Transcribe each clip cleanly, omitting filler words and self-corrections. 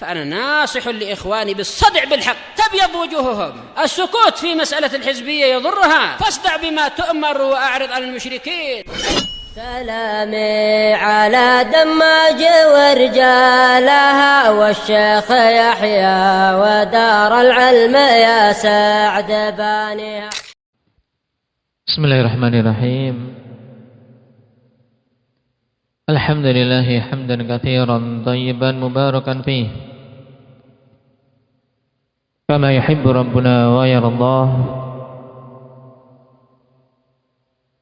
فأنا ناصح لإخواني بالصدع بالحق تبيض وجوههم. السكوت في مسألة الحزبية يضرها، فاصدع بما تؤمر وأعرض عن المشركين. سلامي على دماج ورجالها والشيخ يحيى ودار العلم يا سعد بانيها. Bismillahirrahmanirrahim. Alhamdulillahi hamdan katsiran thayyiban mubarakan fih kama yuhibbu rabbuna wa yardah.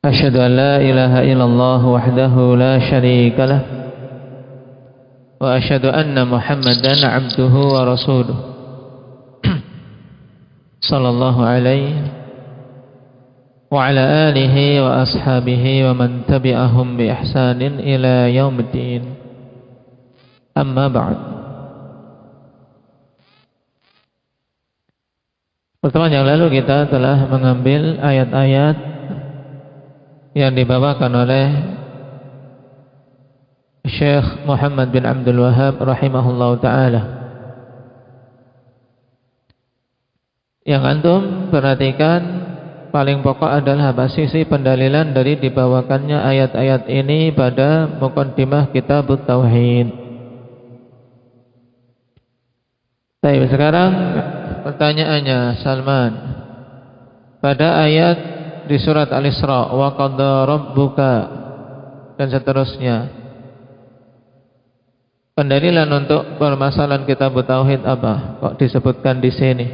Asyhadu an la ilaha illallah wahdahu la syarika lah wa asyhadu anna Muhammadan abduhu wa rasuluh sallallahu alaihi wa ala alihi wa ashabihi wa man tabi'ahum bi ihsanin ila yaumiddin. Amma ba'd. Pertemuan yang lalu kita telah mengambil ayat-ayat yang dibawakan oleh Syekh Muhammad bin Abdul Wahhab rahimahullahu ta'ala. Yang antum perhatikan paling pokok adalah sisi pendalilan dari dibawakannya ayat-ayat ini pada muqaddimah kitab Tauhid. Baik, sekarang pertanyaannya Salman, pada ayat di surat Al-Isra wa qadha rabbuka dan seterusnya, pendalilan untuk permasalahan kitab Tauhid apa? Kok disebutkan di sini?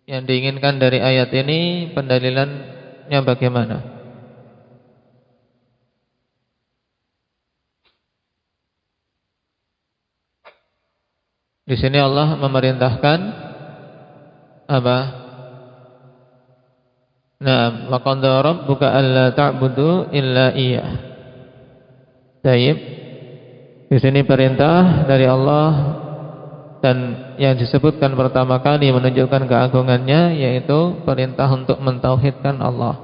Yang diinginkan dari ayat ini pendalilannya bagaimana? Di sini Allah memerintahkan apa? Nah, wa qadha rabbuka alla ta'budu illa iyyah. Baik. Di sini perintah dari Allah, dan yang disebutkan pertama kali menunjukkan keagungannya yaitu perintah untuk mentauhidkan Allah.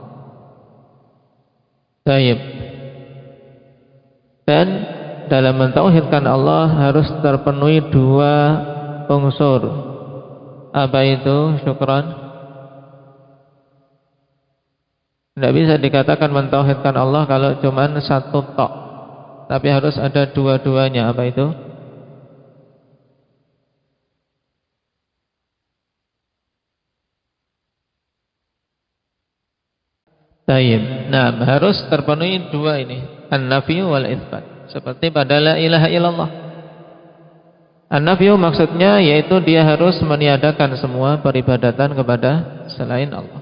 Baik. Dan dalam mentauhidkan Allah harus terpenuhi dua unsur. Apa itu? Syukran. Tidak bisa dikatakan mentauhidkan Allah kalau cuma satu tok, tapi harus ada dua-duanya. Apa itu? Tayyib. Nah, harus terpenuhi dua ini, an-nafyu wal itsbat. Seperti pada la ilaha illallah. An-nafyu maksudnya yaitu dia harus meniadakan semua peribadatan kepada selain Allah.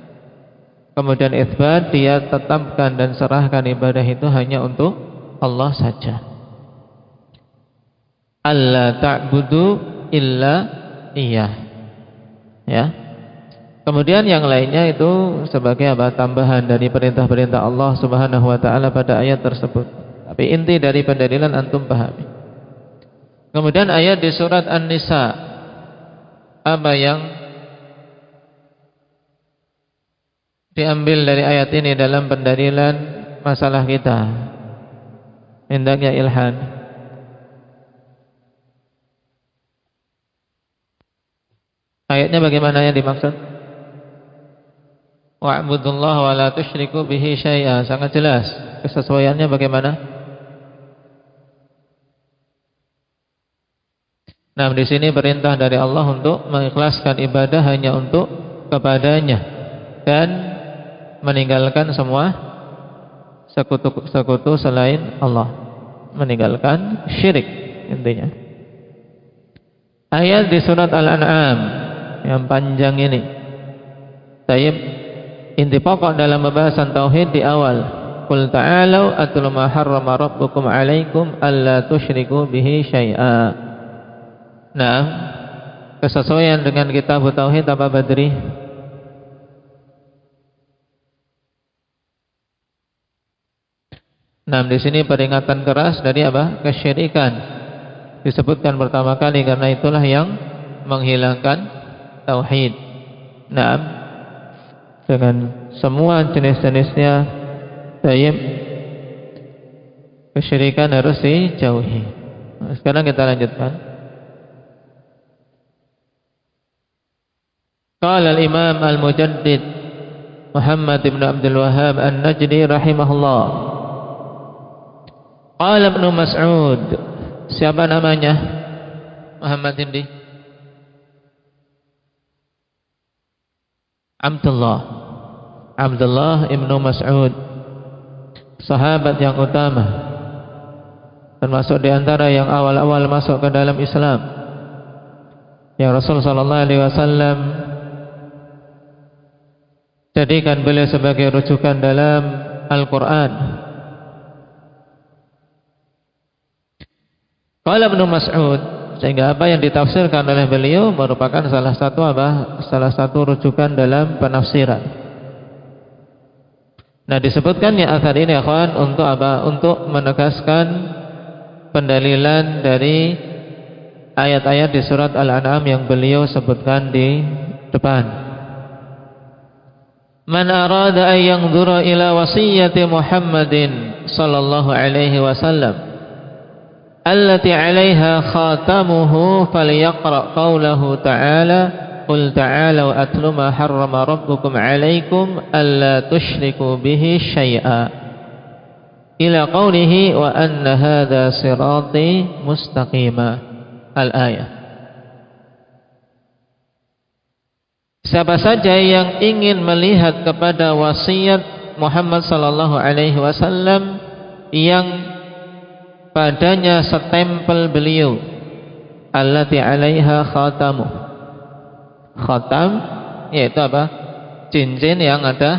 Kemudian itsbat, dia tetapkan dan serahkan ibadah itu hanya untuk Allah saja. Alla ta'budu illa iyyah. Ya. Kemudian yang lainnya itu sebagai apa? Tambahan dari perintah-perintah Allah Subhanahu wa taala pada ayat tersebut. Tapi inti dari pendalilan antum pahami. Kemudian ayat di surat An-Nisa, apa yang diambil dari ayat ini dalam pendalilan masalah kita? Hendaknya Ilhan. Ayatnya bagaimana yang dimaksud? Wa'budullaha wa la tusyriku bihi syai'a. Sangat jelas. Kesesuaiannya bagaimana? Nah, di sini perintah dari Allah untuk mengikhlaskan ibadah hanya untuk kepadanya dan meninggalkan semua sekutu selain Allah. Meninggalkan syirik intinya. Ayat di surat Al-An'am yang panjang ini. Tayyib. Inti pokok dalam pembahasan tauhid di awal, qul ta'alu atlu ma harrama rabbukum 'alaikum alla tusyriku bihi syai'a. Nah, kesesuaian dengan kitab tauhid apa Badri? Nah, di sini peringatan keras dari apa? Kesyirikan. Disebutkan pertama kali karena itulah yang menghilangkan tauhid. Nah, dengan semua jenis-jenisnya, tayyib, kesyirikan harus dijauhi. Sekarang kita lanjutkan. Qala al-Imam al-Mujaddid Muhammad ibn Abdul Wahhab An-Najdi rahimahullah. Qala Ibnu Mas'ud. Siapa namanya? Muhammad ini? Abdullah ibnu Mas'ud, sahabat yang utama, termasuk di antara yang awal-awal masuk ke dalam Islam, yang Rasul sallallahu alaihi wasallam jadikan beliau sebagai rujukan dalam Al-Qur'an. Qala Ibnu Mas'ud, sehingga apa yang ditafsirkan oleh beliau merupakan salah satu rujukan dalam penafsiran. Nah, disebutkannya athar ini akhwan untuk apa? Untuk menegaskan pendalilan dari ayat-ayat di surat Al-An'am yang beliau sebutkan di depan. Man arada an yanzura ila wasiyyati Muhammadin sallallahu alaihi wasallam allati 'alaiha khatamuhu falyaqra qawlahu ta'ala qul ta'alu atlu ma harrama rabbukum 'alaikum alla tusyriku bihi syai'a ila qawlihi wa anna hadha sirati mustaqima al-ayah. Siapa saja yang ingin melihat kepada wasiat Muhammad sallallahu alaihi wasallam yang padanya setempel beliau, allati 'alaiha khatamu. Khatam yaitu apa? Cincin yang ada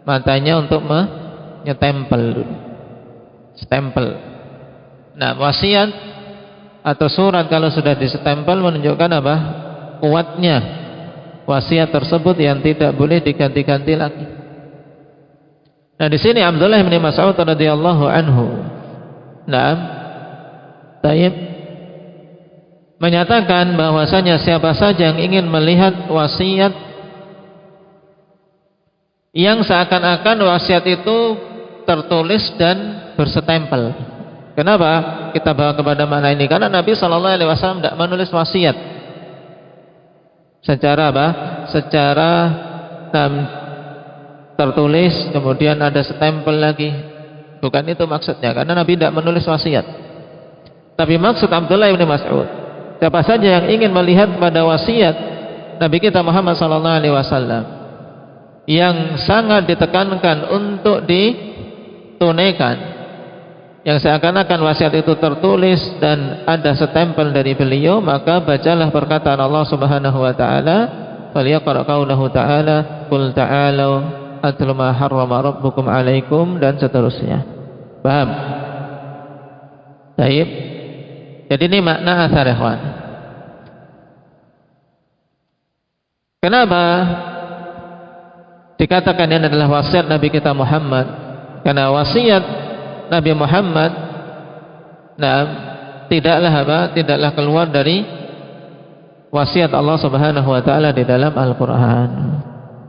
matanya untuk menyetempel, stempel. Nah, wasiat atau surat kalau sudah disestempel menunjukkan apa? Kuatnya wasiat tersebut yang tidak boleh diganti-ganti lagi. Nah, di sini Abdullah bin Mas'ud radhiyallahu anhu menyatakan bahwasanya siapa saja yang ingin melihat wasiat yang seakan-akan wasiat itu tertulis dan bersetempel. Kenapa kita bawa kepada makna ini? Karena Nabi SAW tidak menulis wasiat secara apa? Secara tertulis kemudian ada setempel lagi. Bukan itu maksudnya, karena Nabi tidak menulis wasiat. Tapi maksud Abdullah bin Mas'ud, siapa saja yang ingin melihat pada wasiat Nabi kita Muhammad SAW yang sangat ditekankan untuk ditunaikan, yang seakan-akan wasiat itu tertulis dan ada setempel dari beliau, maka bacalah perkataan Allah Subhanahu wa taala, "Falyaqra qaulahu ta'ala, qul ta'alu atlu ma harrama rabbukum 'alaikum," dan seterusnya. Paham? Baik. Jadi ini makna athar ikhwan. Kenapa dikatakan ini adalah wasiat Nabi kita Muhammad? Karena wasiat Nabi Muhammad tidaklah keluar dari wasiat Allah Subhanahu wa taala di dalam Al-Qur'an.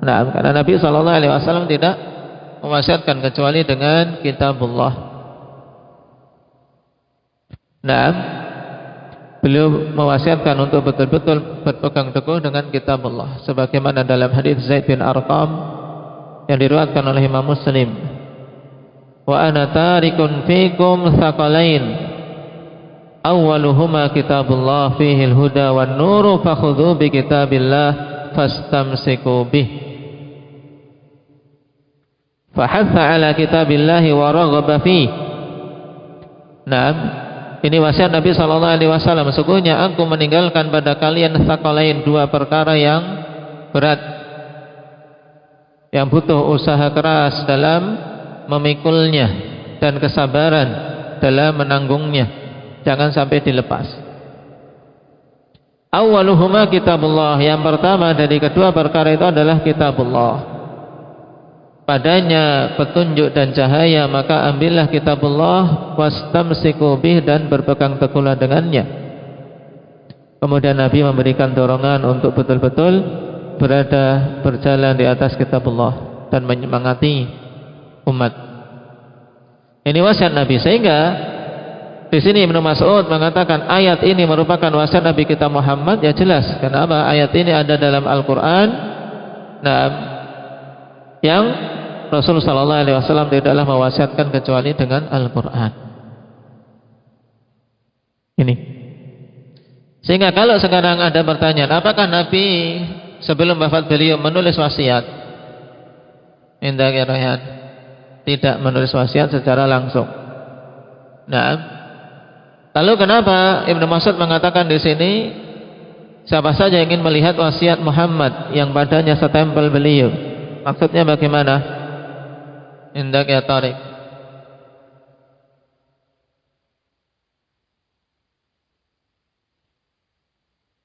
Karena Nabi sallallahu alaihi wasallam tidak mewasiatkan kecuali dengan kitabullah. Beliau mewasiatkan untuk betul-betul berpegang teguh dengan kitabullah, sebagaimana dalam hadis Zaid bin Arqam yang diriwayatkan oleh Imam Muslim. Wa ana tarikun fikum thaqalain awwaluhuma kitabullah fihi al-huda wan nuru fakhudhu bi kitabillah fastamsiku bih. Fahatha ala kitabillahi wa raghaba fi. Ini wasiat Nabi SAW. Sesungguhnya aku meninggalkan pada kalian tsaqalain, dua perkara yang berat, yang butuh usaha keras dalam memikulnya dan kesabaran dalam menanggungnya, jangan sampai dilepas. Awwaluhuma kitabullah, yang pertama dari kedua perkara itu adalah kitabullah. Padanya petunjuk dan cahaya, maka ambillah kitabullah wastamsiku bih, dan berpegang teguhlah dengannya. Kemudian Nabi memberikan dorongan untuk betul-betul berjalan di atas kitabullah dan menyemangati umat. Ini wasiat Nabi, sehingga Di sini Ibnu Mas'ud mengatakan ayat ini merupakan wasiat Nabi kita Muhammad, ya jelas. Kenapa? Ayat ini ada dalam Al-Qur'an. Nah, yang Rasul sallallahu alaihi wasallam tidaklah mewasiatkan kecuali dengan Al-Qur'an. Ini. Sehingga kalau sekarang ada pertanyaan, apakah Nabi sebelum wafat beliau menulis wasiat? Indah ya Rayhan. Tidak menulis wasiat secara langsung. Nah, lalu kenapa Ibnu Mas'ud mengatakan di sini siapa saja ingin melihat wasiat Muhammad yang padanya setempel beliau? Maksudnya bagaimana? Indak ya Tariq.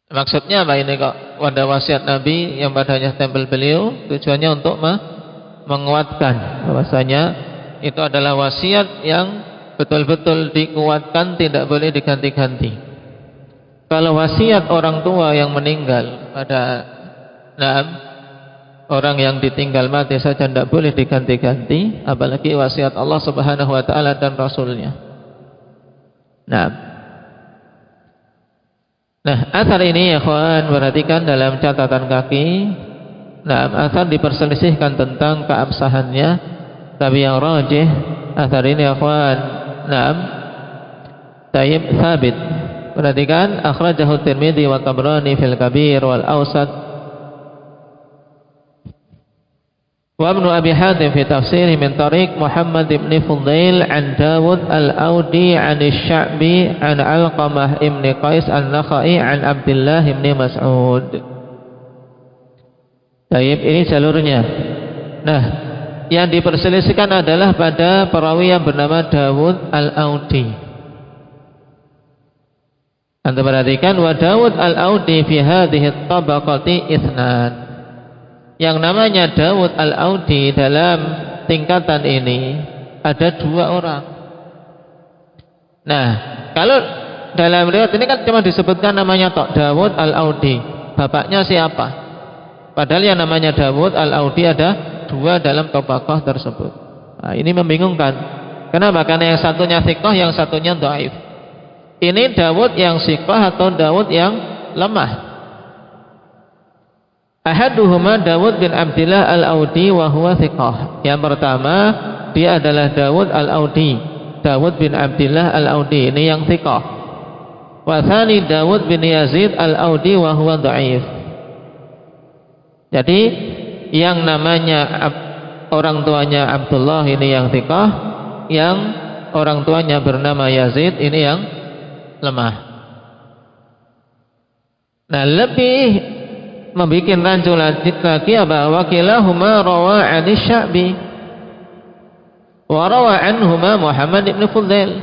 Maksudnya apa ini kok? Ada wasiat Nabi yang padanya setempel beliau, tujuannya untuk menguatkan bahwasanya itu adalah wasiat yang betul-betul dikuatkan, tidak boleh diganti-ganti. Kalau wasiat orang tua yang meninggal pada orang yang ditinggal mati saja tidak boleh diganti-ganti, apalagi wasiat Allah Subhanahu wa taala dan Rasulnya. Nah, asar ini ya kawan, perhatikan dalam catatan kaki. Asar diperselisihkan tentang keabsahannya, tapi yang rajih asar ini ya kawan, tayyib sabit. Perhatikan, akhrajahu Tirmidzi wa Tabrani fil Kabir wal Awsat wa Ibnu Abi Hatim fi tafsirih min tariq Muhammad ibn Fudail an Dawud al-Audi an Asy-Sya'bi an Alqamah ibn Qais an-Nakhai an Abdullah ibn Mas'ud. Tayyib, ini jalurnya. Nah, yang diperselisihkan adalah pada perawi yang bernama Dawud al-Audi. Anda perhatikan, wa Dawud al-Audi fi hadhihi tabaqati itsnan. Yang namanya Dawud al-Audi dalam tingkatan ini ada 2 orang. Nah, kalau dalam riwayat ini kan cuma disebutkan namanya tok, Dawud al-Audi. Bapaknya siapa? Padahal yang namanya Dawud al-Audi ada 2 dalam tabaqah tersebut. Nah, ini membingungkan. Kenapa? Karena yang satunya thiqah, yang satunya dhaif. Ini Dawud yang thiqah atau Dawud yang lemah? Ahaduhuma Dawud bin Abdillah al-Audi wa huwa thiqah. Yang pertama, dia adalah Dawud al-Audi, Dawud bin Abdillah al-Audi, ini yang thiqah. Wa tsani Dawud bin Yazid al-Audi wa huwa dhaif. Jadi yang namanya orang tuanya Abdullah ini yang thiqah, yang orang tuanya bernama Yazid ini yang lemah. Nah, lebih membuat rancu lagi apa? Wakilahuma rawa 'an Asy-Sya'bi wa rawa anhuma Muhammad ibn Fudail.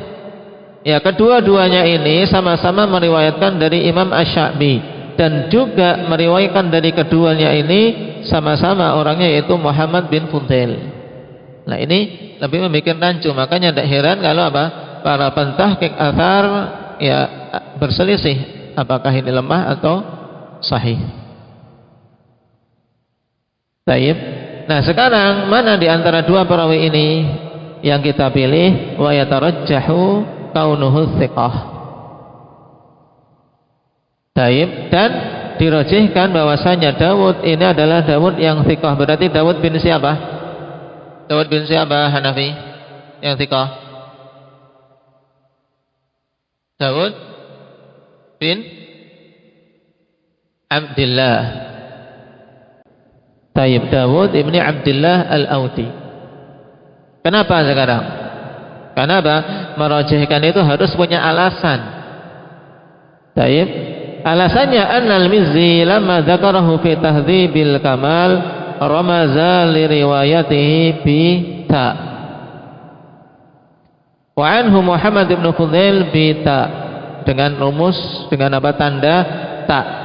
Ya, kedua-duanya ini sama-sama meriwayatkan dari Imam Asy-Sya'bi, dan juga meriwayatkan dari keduanya ini sama-sama orangnya yaitu Muhammad bin Fudail. Nah, ini lebih membuat rancu. Makanya tidak heran kalau apa? Para pentahqiq atsar ya berselisih apakah ini lemah atau sahih. Baik. Nah, sekarang mana di antara 2 perawi ini yang kita pilih? Wa yatarajjahu kaunuhu thiqah. Taib, dan dirajihkan bahwasanya Dawud ini adalah Dawud yang thiqah. Berarti Dawud bin siapa? Dawud bin siapa Hanafi yang thiqah? Dawud bin Abdillah. Taib, Dawud ibni Abdillah al-Audi. Kenapa sekarang? Kenapa? Merajihkan itu harus punya alasan. Taib, alasannya annal Mizzi lamma dzakarahu fi Tahdzibil Kamal ramaza li riwayatihi bi ta. Wa anhu Muhammad ibn Fudail bi ta, dengan rumus dengan apa? Tanda ta.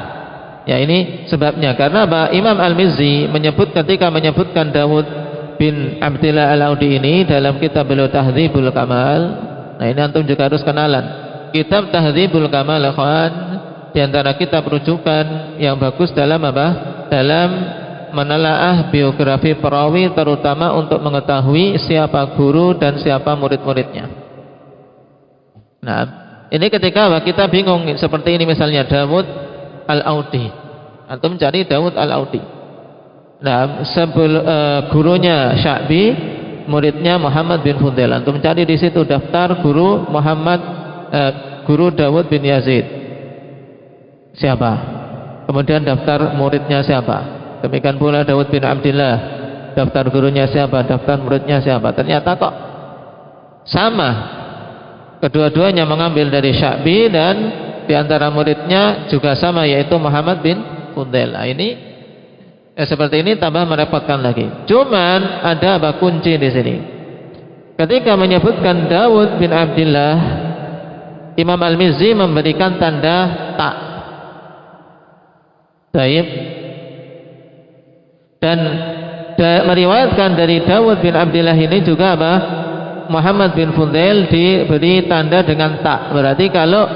Ya, ini sebabnya karena apa? Imam Al-Mizzi menyebut ketika menyebutkan Dawud bin Abdillah al-Audi ini dalam kitab beliau Tahdzibul Kamal. Nah, ini antum juga harus kenalan. Kitab Tahdzibul Kamal, ikhwan, di antara kitab rujukan yang bagus dalam apa? Dalam menelaah biografi perawi, terutama untuk mengetahui siapa guru dan siapa murid-muridnya. Nah, ini ketika kita bingung seperti ini misalnya Dawud Al-Audi. Antum cari Dawud Al-Audi. Nah, gurunya Sya'bi, muridnya Muhammad bin Fudail. Antum cari di situ daftar guru guru Dawud bin Yazid. Siapa? Kemudian daftar muridnya siapa? Demikian pula Dawud bin Abdillah, daftar gurunya siapa, daftar muridnya siapa. Ternyata kok sama, kedua-duanya mengambil dari Sya'bi dan diantara muridnya juga sama, yaitu Muhammad bin Fudail. Nah, ini seperti ini tambah merepotkan lagi. Cuman ada apa kunci di sini? Ketika menyebutkan Dawud bin Abdillah, Imam Al-Mizzi memberikan tanda ta. Baik. Dan meriwayatkan dari Dawud bin Abdillah ini juga apa? Muhammad bin Fudail diberi tanda dengan ta. Berarti kalau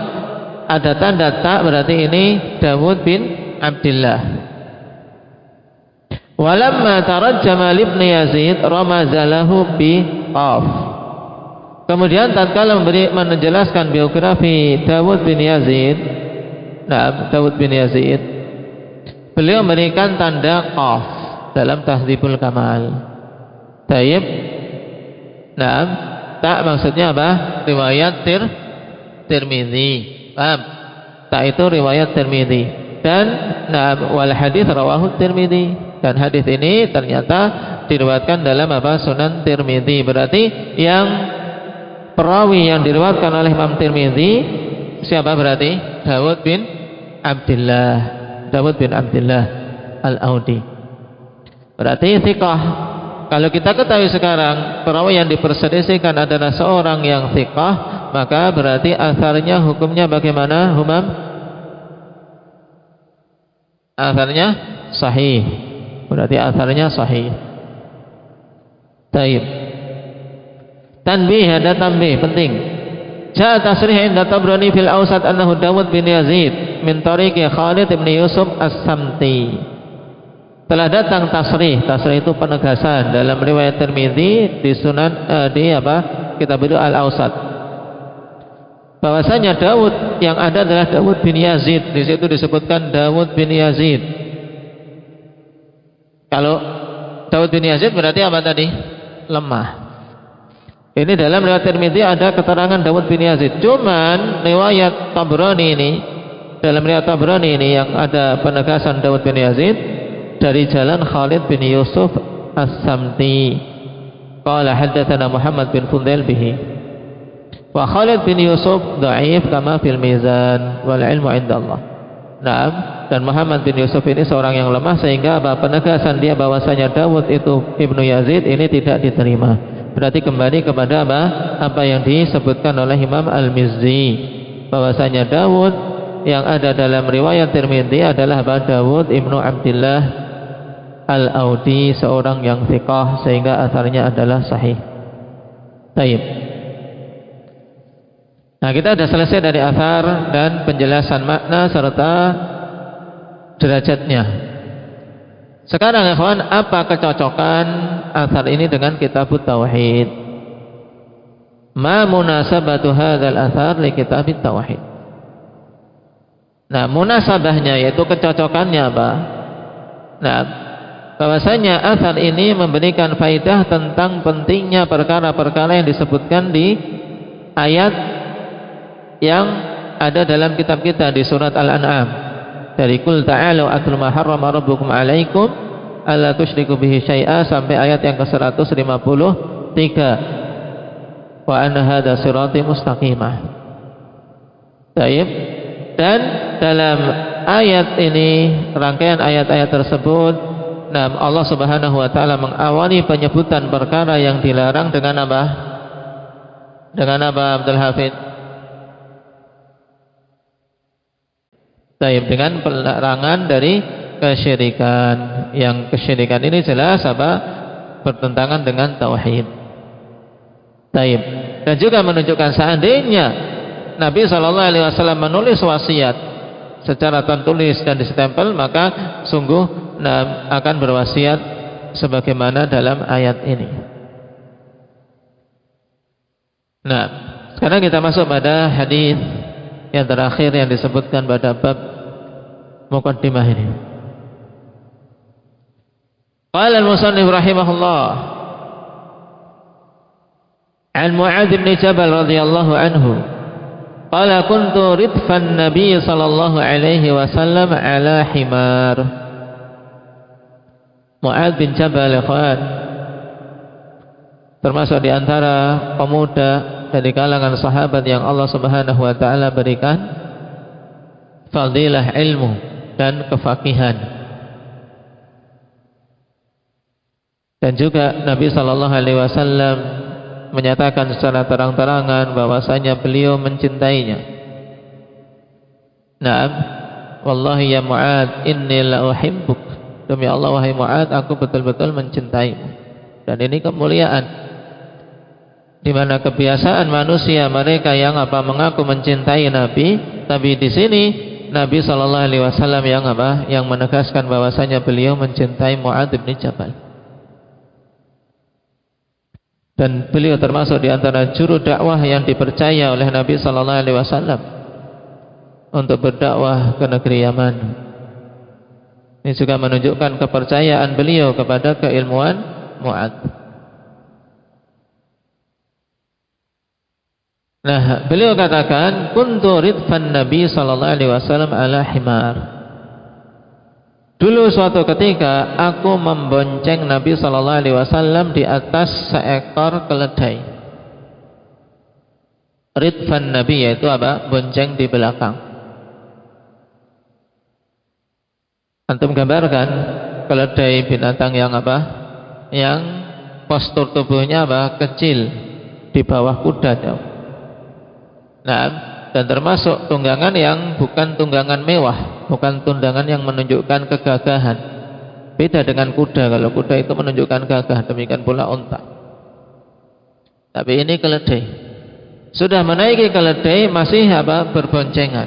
ada tanda ta berarti ini Dawud bin Abdillah. Walamma tarajjama ibn Yazid ramazalahu bi qaf. Kemudian tatkala menjelaskan biografi Dawud bin Yazid, Dawud bin Yazid, beliau memberikan tanda qaf dalam Tahdzibul Kamal. Taib. Tak maksudnya apa? Riwayat Tirmidzi. Paham? Tak itu riwayat Tirmidzi. Dan wal hadis rawahu Tirmidzi. Dan hadis ini ternyata diriwayatkan dalam apa? Sunan Tirmidzi. Berarti yang perawi yang diriwayatkan oleh Imam Tirmidzi siapa berarti? Dawud bin Abdillah. Dawud bin Abdillah Al-Audi. Berarti thiqah. Kalau kita ketahui sekarang perawi yang diperselisihkan adalah seorang yang thiqah, maka berarti asarnya hukumnya bagaimana, Humam? Asarnya sahih. Berarti asarnya sahih. Taib. Tanbih, ada tanbih penting. Ja'a tasrih inda Tabrani fil Awsat annahu Dawud bin Yazid min tariqi Khalid bin Yusuf As-Samti. Telah datang tasrih itu penegasan dalam riwayat Tirmidzi di Sunan kitab itu Al-Awsat. Bahwasanya Dawud yang ada adalah Dawud bin Yazid. Di situ disebutkan Dawud bin Yazid. Kalau Dawud bin Yazid berarti apa tadi? Lemah. Ini dalam riwayat Tirmidzi ada keterangan Dawud bin Yazid. Cuman riwayat Tabrani ini, dalam riwayat Tabrani ini yang ada penegasan Dawud bin Yazid dari jalan Khalid bin Yusuf As-Samti. Qala haddatsana Muhammad bin Fudail bihi. Wa Khalid bin Yusuf dhaif kama fil mizan wal ilmu indallah. Naam, dan Muhammad bin Yusuf ini seorang yang lemah sehingga penegasan dia bahwasanya Dawud itu Ibnu Yazid ini tidak diterima. Berarti kembali kepada apa yang disebutkan oleh Imam Al-Mizzi bahwasanya Dawud yang ada dalam riwayat Tirmidzi adalah Dawud Ibnu Abdillah Al-Audi, seorang yang thiqah sehingga asarnya adalah sahih. Baik. Nah, kita sudah selesai dari asar dan penjelasan makna serta derajatnya. Sekarang ikhwan, apa kecocokan asar ini dengan Kitabut Tauhid? Ma munasabatu hadzal athar li Kitabut Tauhid? Nah, munasabahnya yaitu kecocokannya apa? Nah, bahwasanya asar ini memberikan faidah tentang pentingnya perkara-perkara yang disebutkan di ayat yang ada dalam kitab kita di surat Al-An'am. Dari Qul ta'alu atlu ma harrama rabbukum 'alaikum alla tusyriku bihi syai'a sampai ayat yang ke-153. Wa anna hadza sirati mustaqimah. Baik. Dan dalam ayat ini, rangkaian ayat-ayat tersebut, Allah Subhanahu wa taala mengawali penyebutan perkara yang dilarang dengan apa? Dengan apa, Abdul Hafid? Baik, dengan pelarangan dari kesyirikan. Yang kesyirikan ini jelas apa? Bertentangan dengan tauhid. Baik. Dan juga menunjukkan seandainya Nabi SAW menulis wasiat secara tertulis dan distempel, maka sungguh akan berwasiat sebagaimana dalam ayat ini. Nah, Sekarang kita masuk pada hadis yang terakhir yang disebutkan pada bab muqaddimah ini. Qala al-musannif rahimahullah an Mu'adz bin Jabal radhiyallahu anhu qala kuntu ridfan nabiy sallallahu alaihi wasallam ala himar. Mu'adz bin Jabal termasuk di antara pemuda dari kalangan sahabat yang Allah Subhanahu wa taala berikan fadilah ilmu dan kefakihan. Dan juga Nabi sallallahu alaihi wasallam menyatakan secara terang-terangan bahwasanya beliau mencintainya. Naam, wallahi ya Mu'adz inni la uhibbuk. Demi Allah wahai Mu'adz, aku betul-betul mencintaimu. Dan ini kemuliaan, di mana kebiasaan manusia mereka yang mengaku mencintai Nabi, tapi di sini Nabi sallallahu alaihi wasallam yang menegaskan bahwasanya beliau mencintai Mu'adz bin Jabal. Dan beliau termasuk di antara juru dakwah yang dipercaya oleh Nabi sallallahu alaihi wasallam untuk berdakwah ke negeri Yaman. Ini juga menunjukkan kepercayaan beliau kepada keilmuan Mu'adz. Nah, beliau katakan kuntu ridfan Nabi sallallahu alaihi wasallam ala himar. Dulu suatu ketika aku membonceng Nabi sallallahu alaihi wasallam di atas seekor keledai. Ridfan Nabi yaitu bonceng di belakang. Antum gambarkan keledai binatang yang yang postur tubuhnya kecil di bawah kuda. Nah, dan termasuk tunggangan yang bukan tunggangan mewah, bukan tunggangan yang menunjukkan kegagahan. Beda dengan kuda, kalau kuda itu menunjukkan gagah, demikian pula unta. Tapi ini keledai. Sudah menaiki keledai masih berboncengan.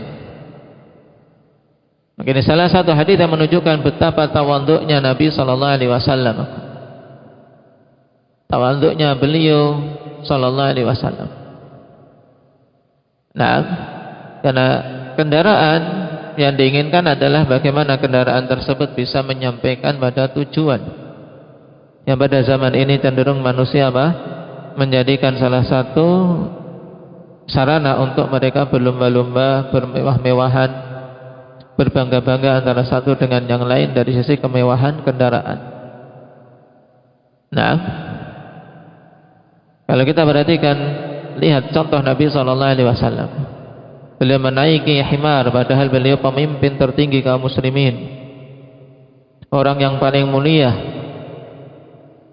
Mungkin salah satu hadis yang menunjukkan betapa tawadhu'nya Nabi sallallahu alaihi wasallam. Tawadhu'nya beliau sallallahu alaihi wasallam. Nah, karena kendaraan yang diinginkan adalah bagaimana kendaraan tersebut bisa menyampaikan pada tujuan. Yang pada zaman ini cenderung manusia menjadikan salah satu sarana untuk mereka berlomba-lomba, bermewah-mewahan, berbangga-bangga antara satu dengan yang lain dari sisi kemewahan kendaraan. Nah, kalau kita perhatikan, lihat contoh Nabi SAW. Beliau menaiki himar padahal beliau pemimpin tertinggi kaum muslimin, orang yang paling mulia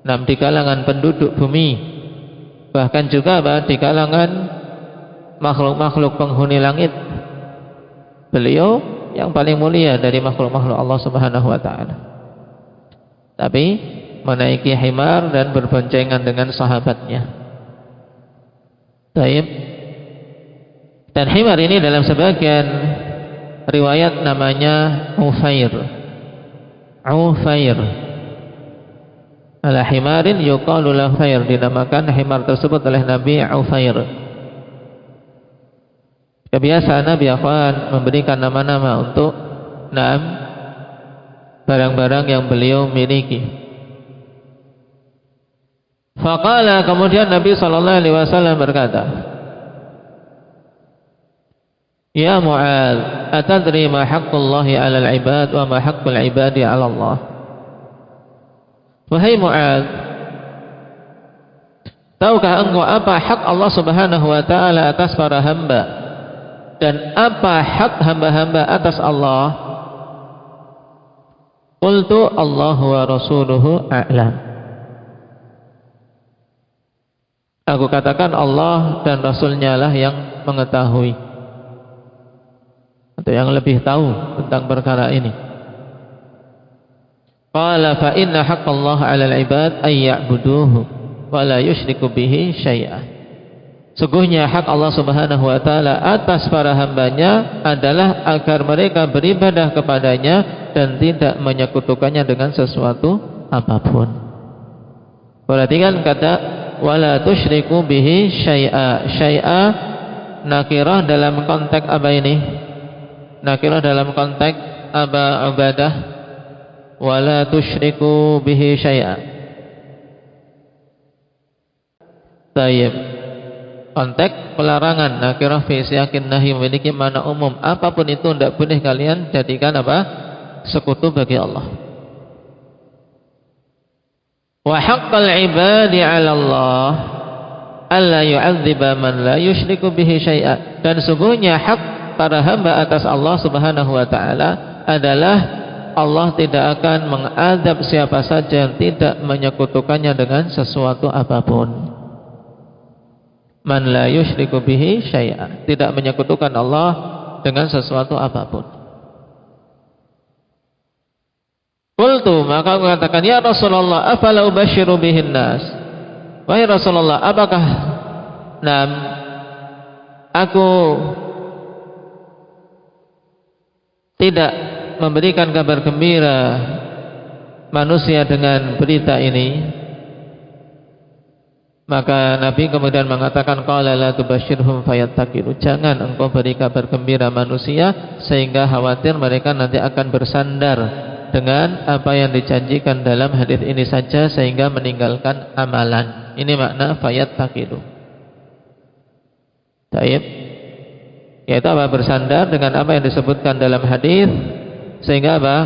di kalangan penduduk bumi, bahkan juga di kalangan makhluk-makhluk penghuni langit. Beliau yang paling mulia dari makhluk-makhluk Allah Subhanahu wa taala. Tapi menaiki himar dan berboncengan dengan sahabatnya. Baik. Dan himar ini dalam sebagian riwayat namanya Ufair. Ufair. Ala himarin yuqalu lahu Ufair, dinamakan himar tersebut oleh Nabi Ufair. Kebiasaan Nabi memberikan nama-nama untuk barang-barang yang beliau miliki. Faqala, kemudian Nabi sallallahu alaihi wasallam berkata, "Ya Mu'adz, atadri ma haqqullahi 'alal 'ibad wa ma haqqul 'ibadi 'ala Allah?" Wahai Mu'adz, tahukah engkau apa hak Allah Subhanahu wa taala atas para hamba dan apa hak hamba-hamba atas Allah? Qultu Allahu wa rasuluhu a'lam. Aku katakan Allah dan Rasulnya lah yang mengetahui atau yang lebih tahu tentang perkara ini. Qala fa inna haqqallah 'alal 'ibad ay ya'buduhu wa la yusyriku bihi syai'an. Sungguhnya hak Allah Subhanahu wa taala atas para hambanya adalah agar mereka beribadah kepadanya dan tidak menyekutukannya dengan sesuatu apapun. Perhatikan kata wala tusyriku bihi syai'a. Syai'a nakirah dalam konteks apa ini? Nakirah dalam konteks Aba Ubadah, wala tusyriku bihi syai'a. Tayyib. Konteks pelarangan nakirah fi siyakin nahi memiliki makna umum. Apapun itu tidak boleh kalian jadikan apa? Sekutu bagi Allah. Wa haqqal ibadi 'ala Allah alla yu'adziba man la yusyriku bihi syai'a. Dan sungguhnya hak para hamba atas Allah Subhanahu wa taala adalah Allah tidak akan mengadab siapa saja yang tidak menyekutukannya dengan sesuatu apapun. Man la yusyriku bihi syai'a, tidak menyekutukan Allah dengan sesuatu apapun. Qultu, maka aku katakan, ya Rasulullah, afala ubasyiru bihin nas. Wahai Rasulullah, apakah aku tidak memberikan kabar gembira manusia dengan berita ini? Maka Nabi kemudian mengatakan, qala la tubasyirhum fayattaqilu, jangan engkau beri kabar gembira manusia sehingga khawatir mereka nanti akan bersandar dengan apa yang dijanjikan dalam hadis ini saja sehingga meninggalkan amalan. Ini makna fayattaqilu. Taib, yaitu apa? Bersandar dengan apa yang disebutkan dalam hadis sehingga apa?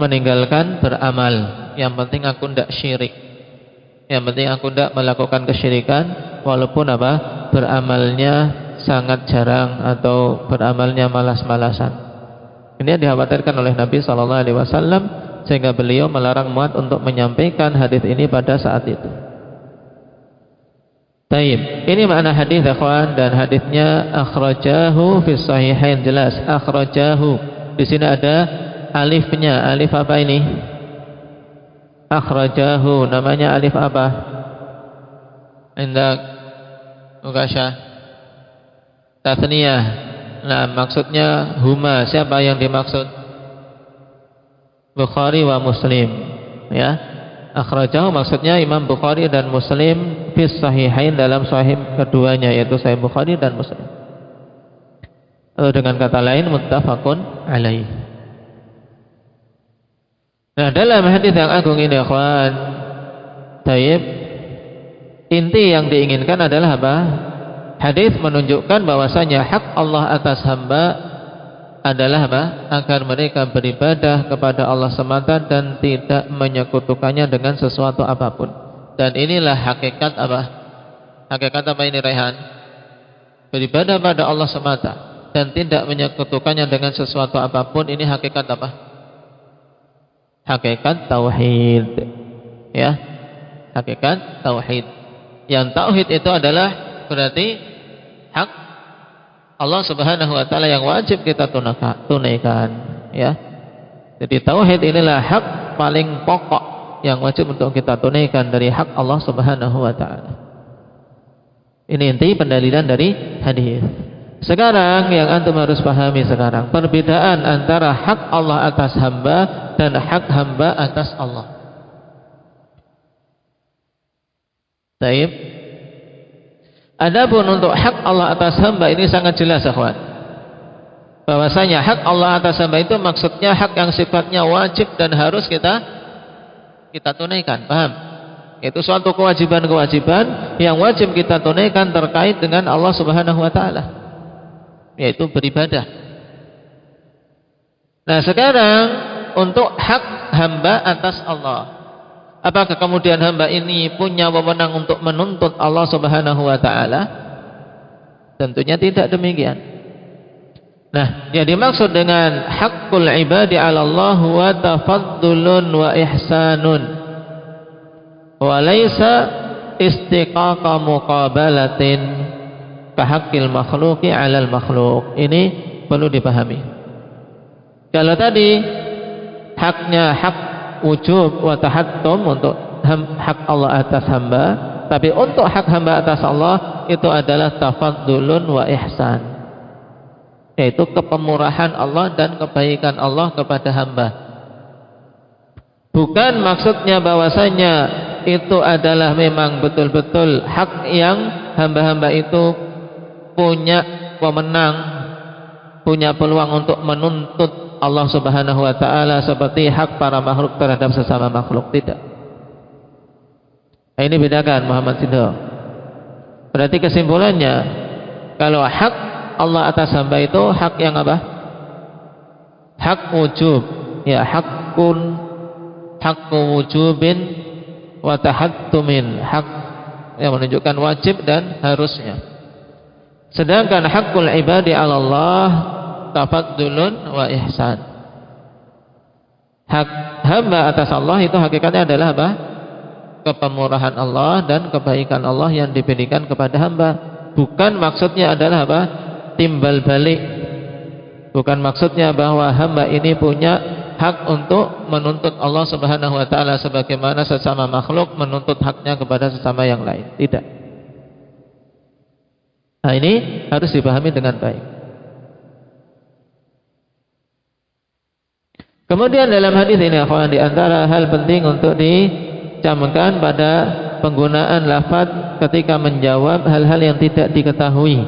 Meninggalkan beramal. Yang penting aku tidak syirik. Yang penting aku tidak melakukan kesyirikan, walaupun apa? Beramalnya sangat jarang atau beramalnya malas-malasan. Ini yang dikhawatirkan oleh Nabi SAW, sehingga beliau melarang Mu'adz untuk menyampaikan hadis ini pada saat itu. Taib. Ini makna hadis, ikhwan, dan hadisnya akhrajahu fi sahihain, jelas akhrajahu. Di sini ada alifnya. Alif apa ini? Akhrajahu, namanya alif apa? Indak Mukasya Tathniyah. Nah, maksudnya huma. Siapa yang dimaksud? Bukhari wa Muslim. Ya, akhrajahu maksudnya Imam Bukhari dan Muslim fi sahihain, dalam sahih keduanya, yaitu Sahih Bukhari dan Muslim. Atau dengan kata lain muttafaqun alaih. Nah, dalam hadis yang agung ini, ikhwan, taib, inti yang diinginkan adalah apa? Hadis menunjukkan bahwasanya hak Allah atas hamba adalah apa? Agar mereka beribadah kepada Allah semata dan tidak menyekutukannya dengan sesuatu apapun. Dan inilah hakikat apa? Hakikat apa ini, Rehan? Beribadah pada Allah semata dan tidak menyekutukannya dengan sesuatu apapun. Ini hakikat apa? Hakikat tauhid. Ya, hakikat tauhid. Yang tauhid itu adalah berarti hak Allah Subhanahu wa taala yang wajib kita tunaikan, ya. Jadi tauhid inilah hak paling pokok yang wajib untuk kita tunaikan dari hak Allah Subhanahu wa taala. Ini inti pendalilan dari hadis. Sekarang yang antum harus pahami sekarang, perbedaan antara hak Allah atas hamba dan hak hamba atas Allah. Baik. Adapun untuk hak Allah atas hamba ini sangat jelas, ikhwan. Bahwasanya hak Allah atas hamba itu maksudnya hak yang sifatnya wajib dan harus kita tunaikan, paham? Itu suatu kewajiban-kewajiban yang wajib kita tunaikan terkait dengan Allah Subhanahu wa taala, yaitu beribadah. Nah, sekarang untuk hak hamba atas Allah, apakah kemudian hamba ini punya wewenang untuk menuntut Allah Subhanahu wa taala? Tentunya tidak demikian. Nah, yang dimaksud dengan haqqul ibadi 'ala Allah wa tafaddulun wa ihsanun wa laisa istiqaqa muqabalatin ka haqqil makhluqi 'alal makhluq. Ini perlu dipahami. Kalau tadi haknya hak wujub wa tahattum untuk hak Allah atas hamba, tapi untuk hak hamba atas Allah itu adalah tafaddulun wa ihsan, yaitu kepemurahan Allah dan kebaikan Allah kepada hamba. Bukan maksudnya bahwasanya itu adalah memang betul-betul hak yang hamba-hamba itu punya wewenang, punya peluang untuk menuntut Allah Subhanahu wa taala seperti hak para makhluk terhadap sesama makhluk, tidak. Ini bedakan Muhammad Sidho. Berarti kesimpulannya, kalau hak Allah atas hamba itu hak yang apa? Hak wujub, ya, hakku wujubin wa tahattumin, hak yang menunjukkan wajib dan harusnya. Sedangkan hakul ibadi 'ala Allah tafaddulun wa ihsan. Hak hamba atas Allah itu hakikatnya adalah apa? Kepemurahan Allah dan kebaikan Allah yang diberikan kepada hamba. Bukan maksudnya adalah apa? Timbal balik. Bukan maksudnya bahwa hamba ini punya hak untuk menuntut Allah Subhanahu wa taala sebagaimana sesama makhluk menuntut haknya kepada sesama yang lain. Tidak. Nah, ini harus dipahami dengan baik. Kemudian dalam hadis ini, di antara hal penting untuk dicamkan pada penggunaan lafaz ketika menjawab hal-hal yang tidak diketahui.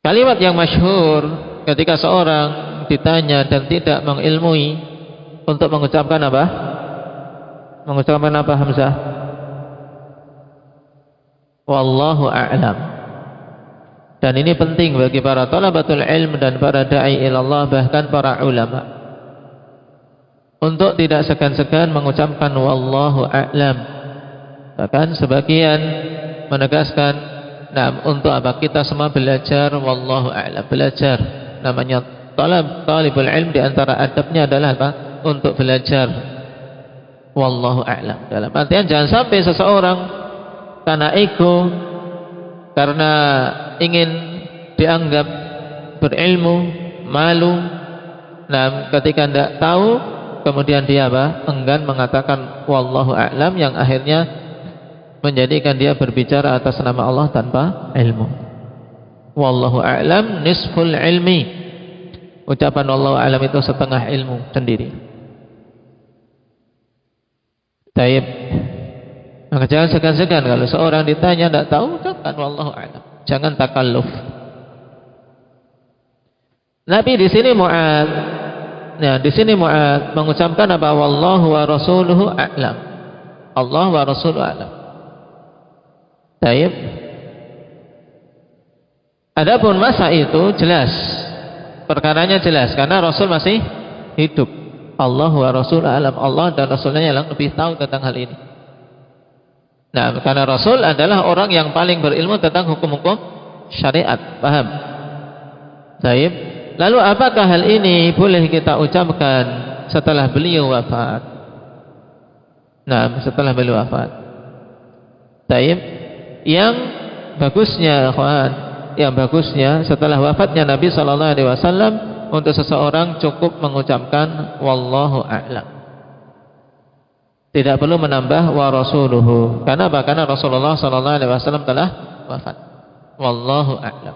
Kalimat yang masyhur ketika seorang ditanya dan tidak mengilmui untuk mengucapkan apa? Mengucapkan apa, Hamzah? Wallahu a'lam. Dan ini penting bagi para thalabatul ilm dan para da'i ilallah, bahkan para ulama, untuk tidak segan-segan mengucapkan wallahu a'lam. Bahkan sebagian menegaskan, nah, untuk apa? Kita semua belajar wallahu a'lam, belajar. Namanya talibul ilm, di antara adabnya adalah apa? Untuk belajar wallahu a'lam. Dalam artian jangan sampai seseorang karena ego, karena ingin dianggap berilmu, malu, nah ketika tidak tahu kemudian dia apa? Enggan mengatakan wallahu a'lam, yang akhirnya menjadikan dia berbicara atas nama Allah tanpa ilmu. Wallahu a'lam nisful ilmi. Ucapan wallahu a'lam itu setengah ilmu sendiri. Taib. Maka jangan segan-segan kalau seorang ditanya tidak tahu, ucapkan wallahu a'lam. Jangan takalluf. Nabi di sini Mu'ad, nah di sini Mu'ad mengucapkan apa? Wallahu wa rasuluhu a'lam. Allah wa rasuluhu a'lam. Taib. Adapun masa itu jelas, perkaranya jelas karena Rasul masih hidup. Allah wa rasuluhu a'lam. Allah dan Rasulnya yang lebih tahu tentang hal ini. Nah, karena Rasul adalah orang yang paling berilmu tentang hukum-hukum syariat, paham? Baik. Lalu apakah hal ini boleh kita ucapkan setelah beliau wafat? Nah, setelah beliau wafat. Baik. Yang bagusnya, yang bagusnya setelah wafatnya Nabi sallallahu alaihi wasallam, untuk seseorang cukup mengucapkan wallahu a'lam. Tidak perlu menambah wa rasuluhu. Karena apa? Karena Rasulullah sallallahu alaihi wasallam telah wafat. Wallahu a'lam.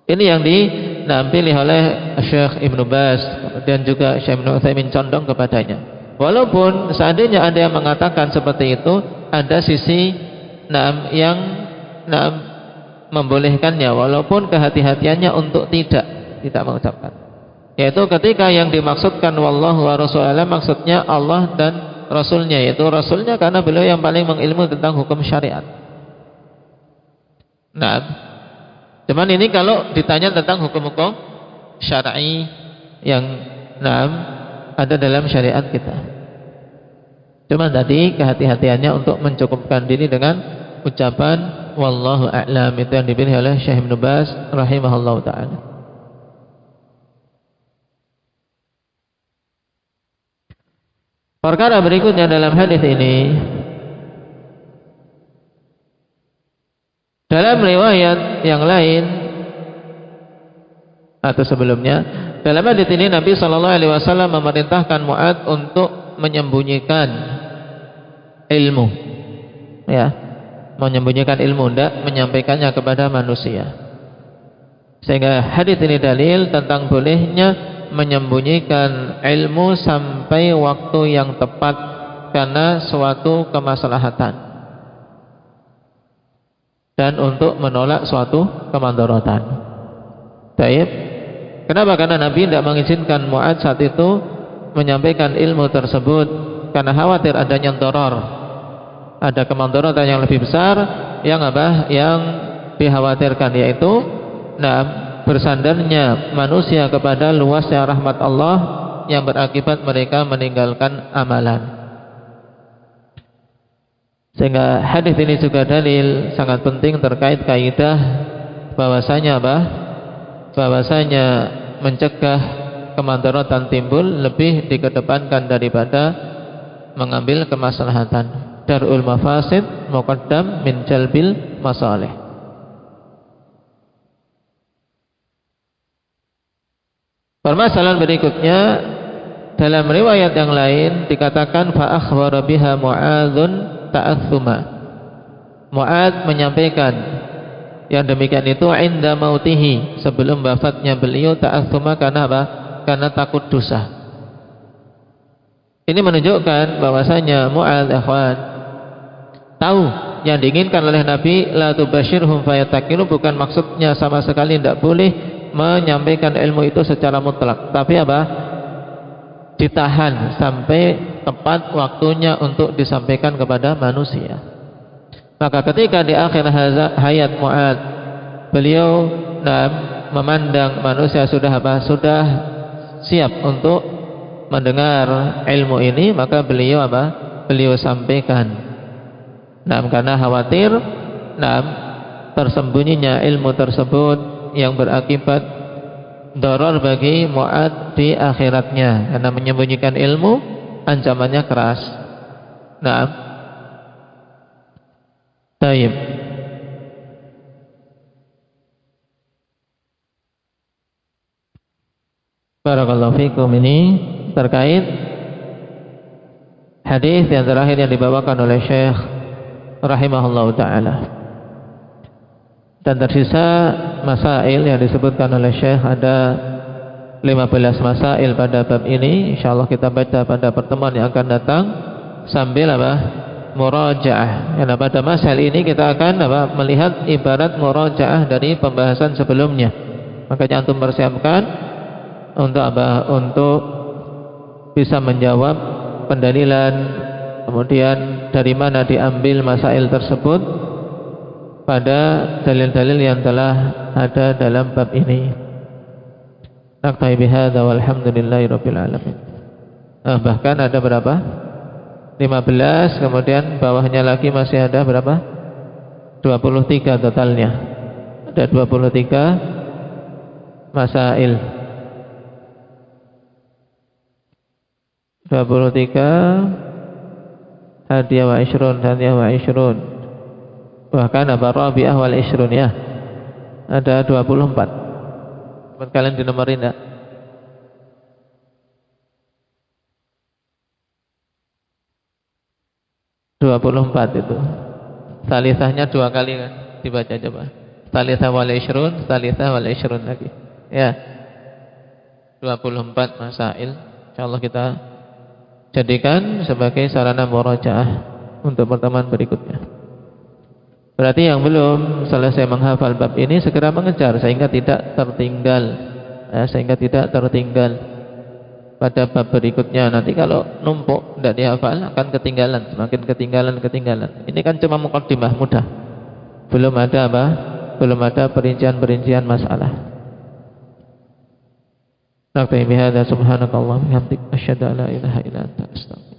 Ini yang dipilih oleh Syekh Ibnu Baz dan juga Syekh Ibnu Utsaimin condong kepadanya. Walaupun seandainya ada yang mengatakan seperti itu, ada sisi yang membolehkannya, walaupun kehati-hatiannya untuk tidak mengucapkan. Yaitu ketika yang dimaksudkan wallahu wa rasuluhu maksudnya Allah dan Rasulnya, yaitu Rasulnya karena beliau yang paling mengilmu tentang hukum syariat. Nah, cuman ini kalau ditanya tentang hukum-hukum syar'i yang ada dalam syariat kita. Cuman tadi kehati-hatiannya untuk mencukupkan diri dengan ucapan wallahu a'lam, itu yang dipilih oleh Syekh Ibnu Baz rahimahullahu taala. Perkara berikutnya dalam hadis ini, dalam riwayat yang lain atau sebelumnya, dalam hadis ini Nabi sallallahu alaihi wasallam memerintahkan Mu'ad untuk menyembunyikan ilmu, ya, menyembunyikan ilmu, tidak menyampaikannya kepada manusia. Sehingga hadis ini dalil tentang bolehnya menyembunyikan ilmu sampai waktu yang tepat karena suatu kemaslahatan. dan untuk menolak suatu kemandaratan. Baik. Kenapa? Karena Nabi tidak mengizinkan Mu'adz saat itu menyampaikan ilmu tersebut karena khawatir adanya doror, ada kemandaratan yang lebih besar yang yang dikhawatirkan, yaitu bersandarnya manusia kepada luasnya rahmat Allah yang berakibat mereka meninggalkan amalan. Sehingga hadis ini juga dalil sangat penting terkait kaidah bahwasanya bahwasanya mencegah kemandaratan timbul lebih dikedepankan daripada mengambil kemaslahatan. Darul mafasid muqaddam min jalbil masalih. Permasalahan berikutnya, dalam riwayat yang lain dikatakan fa akhbara biha Mu'adzun ta'assuma. Mu'adz menyampaikan yang demikian itu inda mautihi, sebelum wafatnya beliau, ta'assuma karena apa? Karena takut dosa. Ini menunjukkan bahwasanya Mu'adz ikhwan tahu yang diinginkan oleh Nabi, la tubashirhum fayatakilu, bukan maksudnya sama sekali tidak boleh menyampaikan ilmu itu secara mutlak, tapi ditahan sampai tepat waktunya untuk disampaikan kepada manusia. Maka ketika di akhir hayat Mu'adz, beliau memandang manusia sudah siap untuk mendengar ilmu ini, maka beliau beliau sampaikan. Karena khawatir tersembunyinya ilmu tersebut yang berakibat doror bagi Mu'adz di akhiratnya, karena menyembunyikan ilmu ancamannya keras. Taib. Barakallahu fikum. Ini terkait hadis yang terakhir yang dibawakan oleh Syekh rahimahullahu ta'ala. Dan tersisa masail yang disebutkan oleh Syekh, ada 15 masail pada bab ini. InsyaAllah kita baca pada pertemuan yang akan datang sambil murajaah. Karena pada masail ini kita akan melihat ibarat murajaah dari pembahasan sebelumnya. Makanya antum persiapkan untuk untuk bisa menjawab pendalilan, kemudian dari mana diambil masail tersebut pada dalil-dalil yang telah ada dalam bab ini. Naktahi bihadza walhamdulillahi rabbil alamin. Bahkan ada berapa? 15, kemudian bawahnya lagi masih ada berapa? 23 totalnya. Ada 23 masail. 23 hadiyah wa ishrun. Bahkan rabi'ah wal ishrun, ya. Ada 24. Buat kalian dinomorin enggak? 24 itu. Salisahnya 2 kali kan? Dibaca coba. Salisah wal ishrun, salisah wal ishrun lagi. Ya. 24 masail. Insyaallah kita jadikan sebagai sarana murajaah untuk pertemuan berikutnya. Berarti yang belum selesai menghafal bab ini segera mengejar sehingga tidak tertinggal pada bab berikutnya. Nanti kalau numpuk tidak dihafal akan ketinggalan, semakin ketinggalan. Ini kan cuma muqaddimah mudah. Belum ada perincian masalah. Naktafi bihadza subhanakallahumma wa bihamdika asyhadu an la ilaha illa anta astaghfiruka